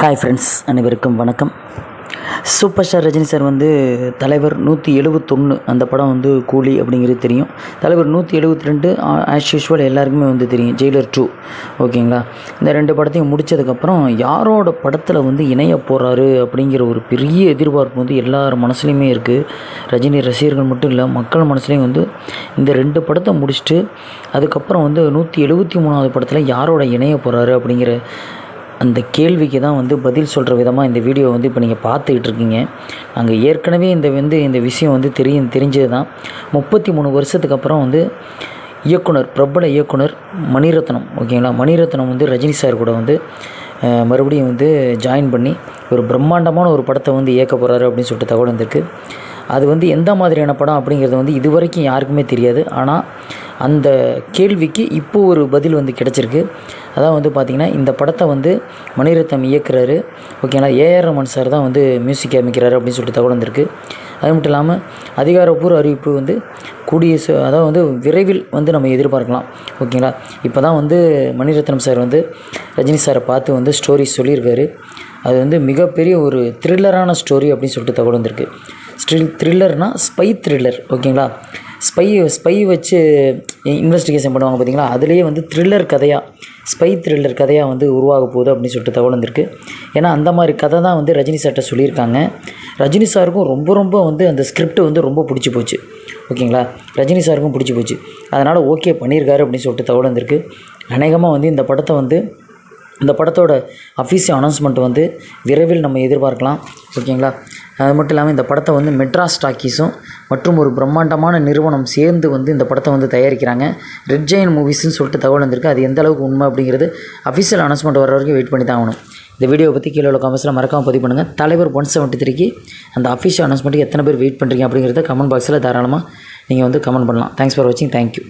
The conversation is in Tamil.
ஹாய் ஃப்ரெண்ட்ஸ், அனைவருக்கும் வணக்கம். சூப்பர் ஸ்டார் ரஜினி சார் வந்து தலைவர் 171 அந்த படம் வந்து கூலி அப்படிங்கிறது தெரியும். தலைவர் 172 ஆஸ் யூஷுவல் எல்லாருக்குமே வந்து தெரியும், ஜெயிலர் 2. ஓகேங்களா? இந்த 2 படத்தையும் முடித்ததுக்கப்புறம் யாரோட படத்தில் வந்து இணைய போகிறாரு அப்படிங்கிற ஒரு பெரிய எதிர்பார்ப்பு வந்து எல்லார் மனசுலையுமே இருக்குது. ரஜினி ரசிகர்கள் மட்டும் இல்லை, மக்கள் மனசுலேயும் வந்து இந்த 2 படத்தை முடிச்சுட்டு அதுக்கப்புறம் வந்து 173வது படத்தில் யாரோட இணைய போகிறாரு அப்படிங்கிற அந்த கேள்விக்கு தான் வந்து பதில் சொல்கிற விதமாக இந்த வீடியோ வந்து இப்போ நீங்கள் பார்த்துக்கிட்டு இருக்கீங்க. நாங்கள் ஏற்கனவே இந்த விஷயம் வந்து தெரிஞ்சது தான். 33 வருஷத்துக்கு அப்புறம் வந்து பிரபல இயக்குனர் மணிரத்னம், ஓகேங்களா, மணிரத்னம் வந்து ரஜினி சார் கூட வந்து மறுபடியும் வந்து ஜாயின் பண்ணி ஒரு பிரம்மாண்டமான ஒரு படத்தை வந்து இயக்க போகிறாரு அப்படின்னு சொல்லிட்டு தகவல் வந்திருக்கு. அது வந்து எந்த மாதிரியான படம் அப்படிங்கிறது வந்து இது வரைக்கும் யாருக்குமே தெரியாது. ஆனால் அந்த கேள்விக்கு இப்போது ஒரு பதில் வந்து கிடச்சிருக்கு. அதான் வந்து பார்த்திங்கன்னா, இந்த படத்தை வந்து மணிரத்னம் இயக்குறாரு, ஓகேங்களா. ஏஆர் ரஹ்மான் சார் தான் வந்து மியூசிக் அமைக்கிறாரு அப்படின்னு சொல்லிட்டு தகவல் வந்திருக்கு. அது மட்டும் இல்லாமல் அதிகாரப்பூர்வ அறிவிப்பு வந்து அதாவது வந்து விரைவில் வந்து நம்ம எதிர்பார்க்கலாம், ஓகேங்களா. இப்போ தான் வந்து மணிரத்னம் சார் வந்து ரஜினி சாரை பார்த்து வந்து ஸ்டோரி சொல்லியிருக்காரு. அது வந்து மிகப்பெரிய ஒரு த்ரில்லரான ஸ்டோரி அப்படின்னு சொல்லிட்டு தகவல் வந்திருக்கு. த்ரில்லர்னால் ஸ்பை த்ரில்லர், ஓகேங்களா. ஸ்பை வச்சு இன்வெஸ்டிகேஷன் பண்ணுவாங்க பார்த்தீங்களா, அதுலேயே வந்து ஸ்பை த்ரில்லர் கதையாக வந்து உருவாக போகுது அப்படின்னு சொல்லிட்டு தகவல் வந்திருக்கு. ஏன்னா அந்த மாதிரி கதை தான் வந்து ரஜினி சார்கிட்ட சொல்லியிருக்காங்க. ரஜினி சாருக்கும் ரொம்ப வந்து அந்த ஸ்கிரிப்ட் வந்து ரொம்ப பிடிச்சி போச்சு, ஓகேங்களா. ரஜினி சாருக்கும் பிடிச்சி போச்சு, அதனால் ஓகே பண்ணியிருக்காரு அப்படின்னு சொல்லிட்டு தகவல் வந்திருக்கு. அநேகமாக வந்து இந்த படத்தோட அஃபீஷியல் அனௌன்ஸ்மெண்ட் வந்து விரைவில் நம்ம எதிர்பார்க்கலாம், ஓகேங்களா. அது மட்டும் இல்லாமல் இந்த படத்தை வந்து மெட்ராஸ் டாக்கீஸும் மற்றும் ஒரு பிரம்மாண்டமான நிறுவனம் சேர்ந்து வந்து இந்த படத்தை வந்து தயாரிக்கிறாங்க. ரெட் ஜெயண்ட் மூவிஸ்ன்னு சொல்லிட்டு தகவல் வந்திருக்கு. அது எந்த அளவுக்கு உண்மை அப்படிங்கிறது அஃபீஷியல் அனௌன்ஸ்மெண்ட் வர வரைக்கும் வெயிட் பண்ணி தான் ஆகணும். இந்த வீடியோ பற்றி கீழே உள்ள கமெண்ட்ஸில் மறக்காமல் பதிவு பண்ணுங்கள். தலைவர் 173க்கு அந்த அஃபீஷியல் அனௌன்ஸ்மெண்ட்டுக்கு எத்தனை பேர் வெயிட் பண்ணுறீங்க அப்படிங்கிறத கமெண்ட் பாக்ஸில் தாராளமாக நீங்கள் வந்து கமெண்ட் பண்ணலாம். தேங்க்ஸ் ஃபார் வாட்சிங். தேங்க்யூ.